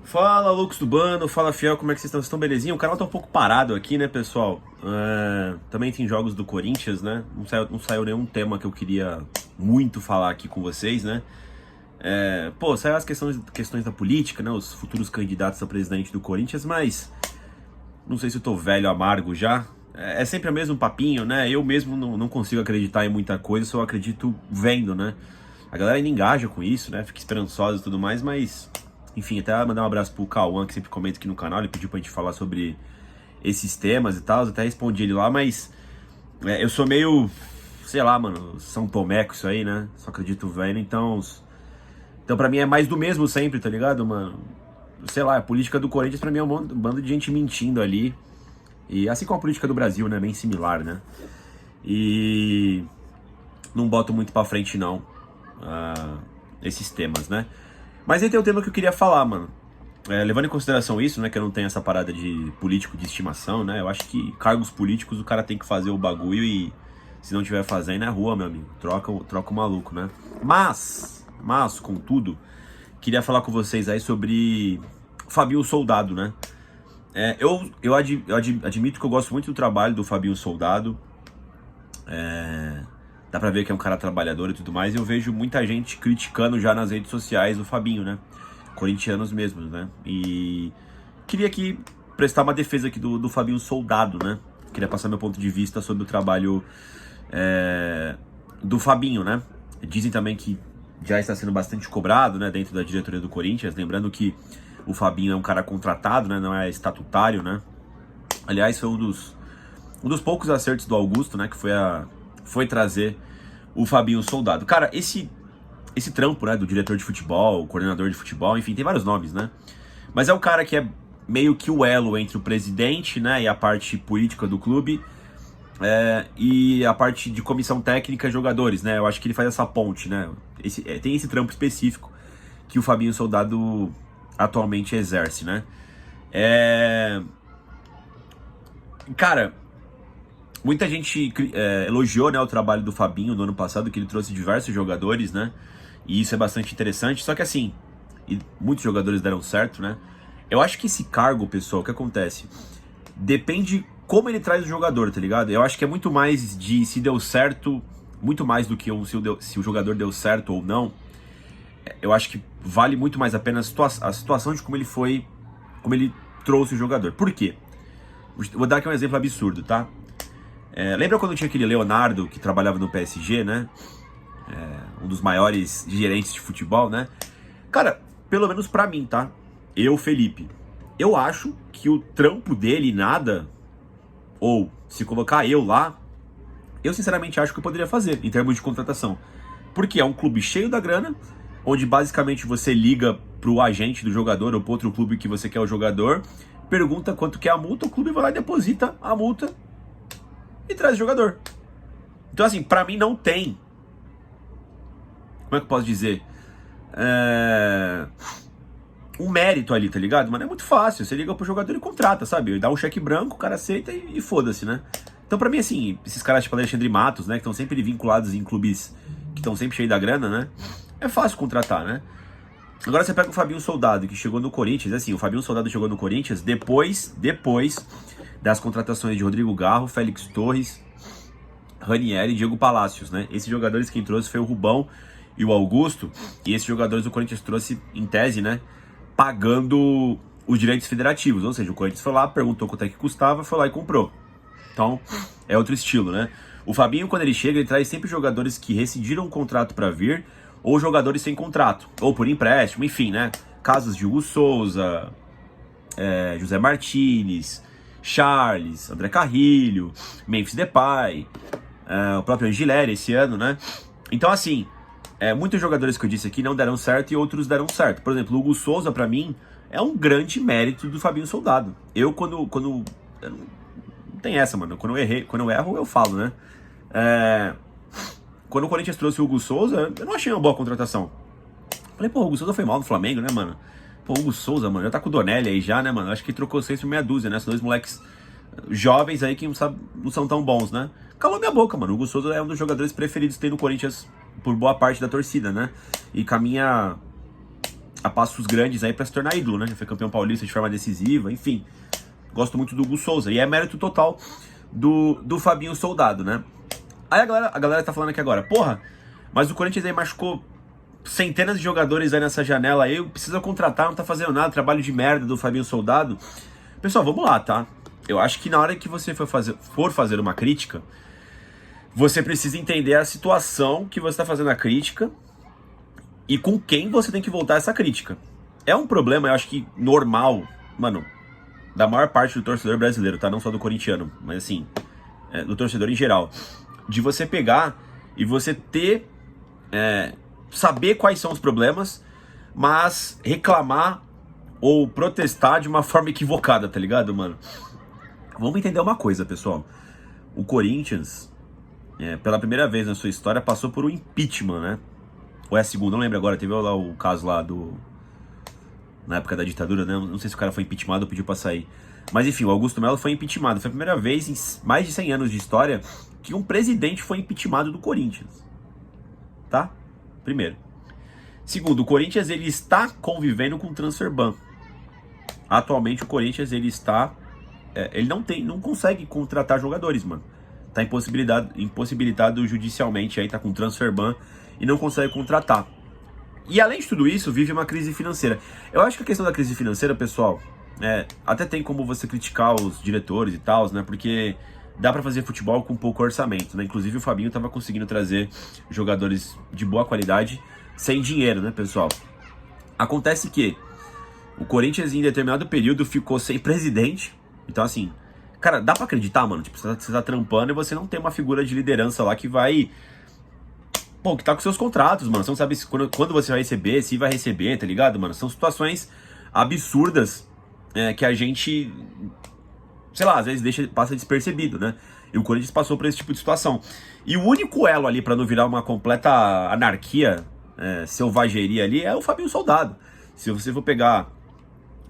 Fala, loucos do bando, fala fiel, como é que vocês estão? Vocês estão belezinha? O canal tá um pouco parado aqui, né, pessoal? Também tem jogos do Corinthians, né? Não saiu nenhum tema que eu queria muito falar aqui com vocês, né? Saiu as questões da política, né? Os futuros candidatos a presidente do Corinthians, mas não sei se eu tô velho, amargo já. É sempre o mesmo papinho, né? Eu mesmo não consigo acreditar em muita coisa, só acredito vendo, né? A galera ainda engaja com isso, né? Fica esperançosa e tudo mais, mas... Enfim, até mandar um abraço pro Cauã, que sempre comenta aqui no canal. Ele pediu pra gente falar sobre esses temas e tal. Eu até respondi ele lá, mas eu sou meio, sei lá, mano, São Tomé com isso aí, né? Só acredito vendo, então pra mim é mais do mesmo sempre, tá ligado, mano? Sei lá, a política do Corinthians pra mim é um bando de gente mentindo ali. E assim como a política do Brasil, né? Bem similar, né? E não boto muito pra frente, não, esses temas, né? Mas aí tem um tema que eu queria falar, mano. Levando em consideração isso, né, que eu não tenho essa parada de político de estimação, né, eu acho que cargos políticos o cara tem que fazer o bagulho e se não tiver fazendo é rua, meu amigo, troca o maluco, né. Mas, contudo, queria falar com vocês aí sobre Fabinho Soldado, né. Eu admito que eu gosto muito do trabalho do Fabinho Soldado, dá pra ver que é um cara trabalhador e tudo mais, e eu vejo muita gente criticando já nas redes sociais o Fabinho, né? Corintianos mesmo, né? E queria aqui prestar uma defesa aqui do Fabinho Soldado, né? Queria passar meu ponto de vista sobre o trabalho do Fabinho, né? Dizem também que já está sendo bastante cobrado, né? Dentro da diretoria do Corinthians, lembrando que o Fabinho é um cara contratado, né? Não é estatutário, né? Aliás, foi um dos poucos acertos do Augusto, né? Que foi trazer o Fabinho Soldado. Cara, esse trampo, né, do diretor de futebol, coordenador de futebol, enfim, tem vários nomes, né? Mas é o cara que é meio que o elo entre o presidente, né, e a parte política do clube, e a parte de comissão técnica e jogadores, né? Eu acho que ele faz essa ponte, né? Tem esse trampo específico que o Fabinho Soldado atualmente exerce, né? Cara... Muita gente elogiou, né, o trabalho do Fabinho no ano passado, que ele trouxe diversos jogadores, né? E isso é bastante interessante. Só que assim, muitos jogadores deram certo, né? Eu acho que esse cargo, pessoal, o que acontece? Depende como ele traz o jogador, tá ligado? Eu acho que é muito mais de se deu certo, muito mais do que se o jogador deu certo ou não. Eu acho que vale muito mais a pena a situação de como ele trouxe o jogador. Por quê? Vou dar aqui um exemplo absurdo, tá? Lembra quando tinha aquele Leonardo que trabalhava no PSG, né? Um dos maiores gerentes de futebol, né? Cara, pelo menos pra mim, tá? Eu, Felipe, eu acho que o trampo dele nada, ou se colocar eu lá, eu sinceramente acho que eu poderia fazer em termos de contratação. Porque é um clube cheio da grana, onde basicamente você liga pro agente do jogador ou pro outro clube que você quer o jogador, pergunta quanto que é a multa, o clube vai lá e deposita a multa e traz o jogador. Então assim, pra mim não tem, como é que eu posso dizer, um mérito ali, tá ligado? Mas é muito fácil, você liga pro jogador e contrata, sabe? Dá um cheque branco, o cara aceita e foda-se, né? Então pra mim assim, esses caras tipo Alexandre Matos, né, que estão sempre vinculados em clubes que estão sempre cheios da grana, né? É fácil contratar, né? Agora você pega o Fabinho Soldado, que chegou no Corinthians, assim, o Fabinho Soldado chegou no Corinthians depois das contratações de Rodrigo Garro, Félix Torres, Ranieri e Diego Palacios, né? Esses jogadores quem trouxe foi o Rubão e o Augusto, e esses jogadores o Corinthians trouxe, em tese, né, pagando os direitos federativos, ou seja, o Corinthians foi lá, perguntou quanto é que custava, foi lá e comprou. Então, é outro estilo, né? O Fabinho, quando ele chega, ele traz sempre jogadores que rescindiram o contrato para vir, ou jogadores sem contrato, ou por empréstimo, enfim, né? Casos de Hugo Souza, José Martinez, Charles, André Carrilho, Memphis Depay, o próprio Angileri esse ano, né? Então, assim, muitos jogadores que eu disse aqui não deram certo e outros deram certo. Por exemplo, o Hugo Souza, pra mim, é um grande mérito do Fabinho Soldado. Eu, quando não tem essa, mano. Quando eu erro, eu falo, né? Quando o Corinthians trouxe o Hugo Souza, eu não achei uma boa contratação. Falei, pô, o Hugo Souza foi mal no Flamengo, né, mano? Pô, o Hugo Souza, mano, já tá com o Donelli aí já, né, mano? Acho que trocou 6 por meia dúzia, né? São dois moleques jovens aí que não são tão bons, né? Calou minha boca, mano. O Hugo Souza é um dos jogadores preferidos que tem no Corinthians por boa parte da torcida, né? E caminha a passos grandes aí pra se tornar ídolo, né? Já foi campeão paulista de forma decisiva, enfim. Gosto muito do Hugo Souza. E é mérito total do Fabinho Soldado, né? Aí a galera tá falando aqui agora, porra, mas o Corinthians aí machucou centenas de jogadores aí nessa janela aí, precisa contratar, não tá fazendo nada, trabalho de merda do Fabinho Soldado. Pessoal, vamos lá, tá? Eu acho que na hora que você for fazer uma crítica, você precisa entender a situação que você tá fazendo a crítica e com quem você tem que voltar essa crítica. É um problema, eu acho que normal, mano, da maior parte do torcedor brasileiro, tá? Não só do corintiano, mas assim, do torcedor em geral. De você pegar e você ter... saber quais são os problemas, mas reclamar ou protestar de uma forma equivocada, tá ligado, mano? Vamos entender uma coisa, pessoal. O Corinthians, pela primeira vez na sua história, passou por um impeachment, né? Ou é a segunda, não lembro agora. Teve lá o caso lá na época da ditadura, né? Não sei se o cara foi impeachmentado ou pediu pra sair. Mas enfim, o Augusto Melo foi impeachmentado. Foi a primeira vez em mais de 100 anos de história que um presidente foi impeachmentado do Corinthians. Tá? Primeiro. Segundo, o Corinthians ele está convivendo com o transfer ban. Atualmente o Corinthians ele está... ele não consegue contratar jogadores, mano. Tá impossibilitado judicialmente, aí tá com transfer ban e não consegue contratar. E além de tudo isso, vive uma crise financeira. Eu acho que a questão da crise financeira, pessoal, até tem como você criticar os diretores e tal, né? Porque dá pra fazer futebol com pouco orçamento, né? Inclusive o Fabinho tava conseguindo trazer jogadores de boa qualidade sem dinheiro, né, pessoal? Acontece que o Corinthians em determinado período ficou sem presidente. Então assim, cara, dá pra acreditar, mano? Tipo, você tá trampando e você não tem uma figura de liderança lá que vai... Pô, que tá com seus contratos, mano. Você não sabe quando você vai receber, se vai receber, tá ligado, mano? São situações absurdas que a gente, sei lá, às vezes passa despercebido, né? E o Corinthians passou por esse tipo de situação. E o único elo ali pra não virar uma completa anarquia, selvageria ali, é o Fabinho Soldado. Se você for pegar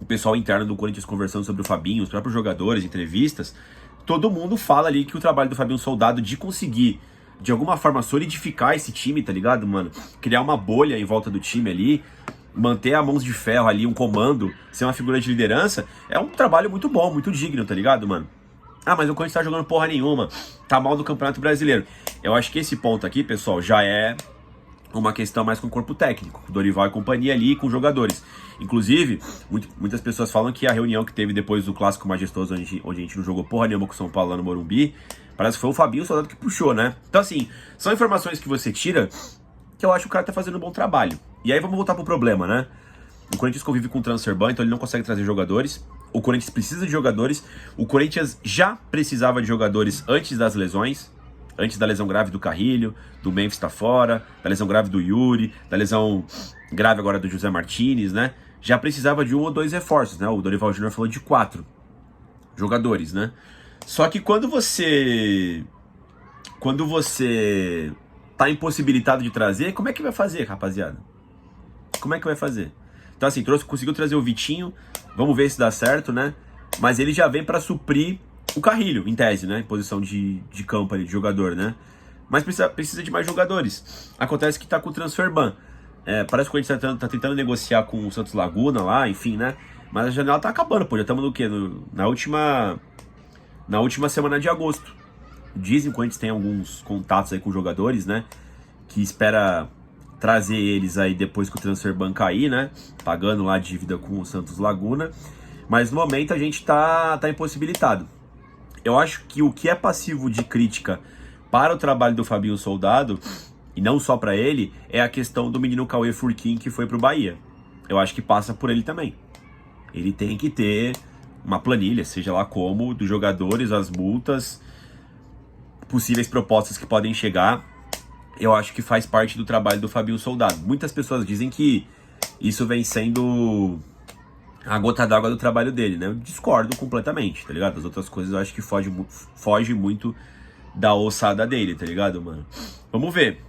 o pessoal interno do Corinthians conversando sobre o Fabinho, os próprios jogadores, entrevistas, todo mundo fala ali que o trabalho do Fabinho Soldado de conseguir, de alguma forma, solidificar esse time, tá ligado, mano? Criar uma bolha em volta do time ali, manter a mãos de ferro ali, um comando, ser uma figura de liderança, é um trabalho muito bom, muito digno, tá ligado, mano? Ah, mas o Corinthians tá jogando porra nenhuma, tá mal no Campeonato Brasileiro. Eu acho que esse ponto aqui, pessoal, já é uma questão mais com o corpo técnico, com o Dorival e companhia ali, com os jogadores. Inclusive, muitas pessoas falam que a reunião que teve depois do Clássico Majestoso, onde a gente não jogou porra nenhuma com o São Paulo lá no Morumbi, parece que foi o Fabinho Soldado que puxou, né? Então assim, são informações que você tira que eu acho que o cara tá fazendo um bom trabalho. E aí vamos voltar pro problema, né? O Corinthians convive com o transfer ban, então ele não consegue trazer jogadores. O Corinthians precisa de jogadores. O Corinthians já precisava de jogadores antes das lesões. Antes da lesão grave do Carrilho, do Memphis tá fora, da lesão grave do Yuri, da lesão grave agora do José Martinez, né? Já precisava de 1 ou 2 reforços, né? O Dorival Júnior falou de 4 jogadores, né? Só que quando você tá impossibilitado de trazer, como é que vai fazer, rapaziada? Como é que vai fazer? Então assim, conseguiu trazer o Vitinho, vamos ver se dá certo, né? Mas ele já vem pra suprir o Carrilho, em tese, né? Em posição de campo ali, de jogador, né? Mas precisa de mais jogadores. Acontece que tá com o transfer ban. Parece que a gente tá tentando negociar com o Santos Laguna lá, enfim, né? Mas a janela tá acabando, pô. Já estamos no quê? Na última semana de agosto. Dizem que o Corinthians tem alguns contatos aí com jogadores, né? Que espera trazer eles aí depois que o transfer ban cair, né? Pagando lá a dívida com o Santos Laguna. Mas no momento a gente tá impossibilitado. Eu acho que o que é passivo de crítica para o trabalho do Fabinho Soldado, e não só para ele, é a questão do menino Cauê Furquim que foi pro Bahia. Eu acho que passa por ele também. Ele tem que ter uma planilha, seja lá como, dos jogadores, as multas, possíveis propostas que podem chegar. Eu acho que faz parte do trabalho do Fabinho Soldado. Muitas pessoas dizem que isso vem sendo a gota d'água do trabalho dele, né? Eu discordo completamente, tá ligado? As outras coisas eu acho que foge muito da ossada dele, tá ligado, mano? Vamos ver.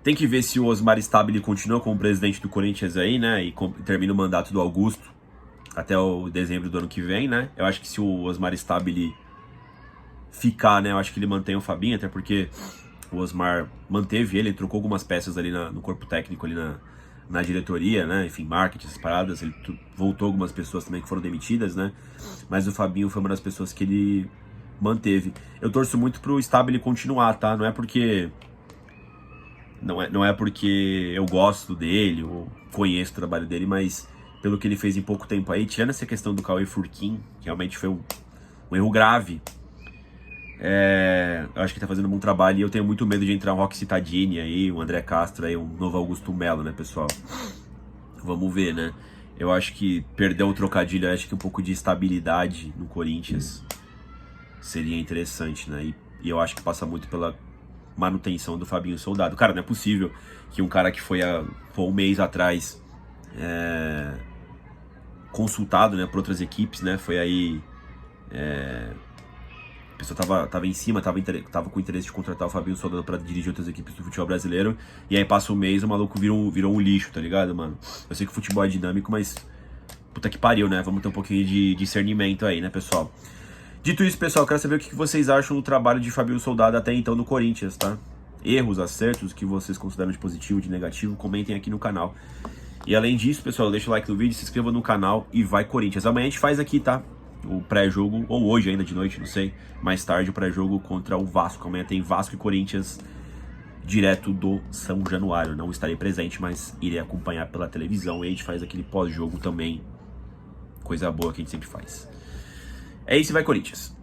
Tem que ver se o Osmar Stabile continua como presidente do Corinthians aí, né? E termina o mandato do Augusto até o dezembro do ano que vem, né? Eu acho que se o Osmar Stabile ficar, né? Eu acho que ele mantém o Fabinho, até porque o Osmar manteve ele trocou algumas peças ali no corpo técnico ali na diretoria, né? Enfim, marketing, essas paradas. Ele voltou algumas pessoas também que foram demitidas, né? Mas o Fabinho foi uma das pessoas que ele manteve. Eu torço muito pro Stabile continuar, tá? Não é porque eu gosto dele ou conheço o trabalho dele, mas pelo que ele fez em pouco tempo aí, tirando essa questão do Cauê Furquim, que realmente foi um erro grave. Eu acho que tá fazendo um bom trabalho e eu tenho muito medo de entrar um Roque Cittadini aí, um André Castro aí, um novo Augusto Melo, né, pessoal? Vamos ver, né? Eu acho que perder o trocadilho, acho que um pouco de estabilidade no Corinthians seria interessante, né? E eu acho que passa muito pela manutenção do Fabinho Soldado. Cara, não é possível que um cara que foi um mês atrás consultado, né, por outras equipes, né? Foi aí... A pessoa tava em cima, tava com interesse de contratar o Fabinho Soldado pra dirigir outras equipes do futebol brasileiro. E aí passa um mês, o maluco virou um lixo, tá ligado, mano? Eu sei que o futebol é dinâmico, mas... Puta que pariu, né? Vamos ter um pouquinho de discernimento aí, né, pessoal? Dito isso, pessoal, eu quero saber o que vocês acham do trabalho de Fabinho Soldado até então no Corinthians, tá? Erros, acertos, o que vocês consideram de positivo, de negativo, comentem aqui no canal. E além disso, pessoal, deixa o like no vídeo, se inscreva no canal e vai Corinthians. Amanhã a gente faz aqui, tá? O pré-jogo, ou hoje ainda de noite, não sei. Mais tarde o pré-jogo contra o Vasco. Amanhã tem Vasco e Corinthians direto do São Januário. Não estarei presente, mas irei acompanhar pela televisão. E a gente faz aquele pós-jogo também. Coisa boa que a gente sempre faz. É isso e vai Corinthians.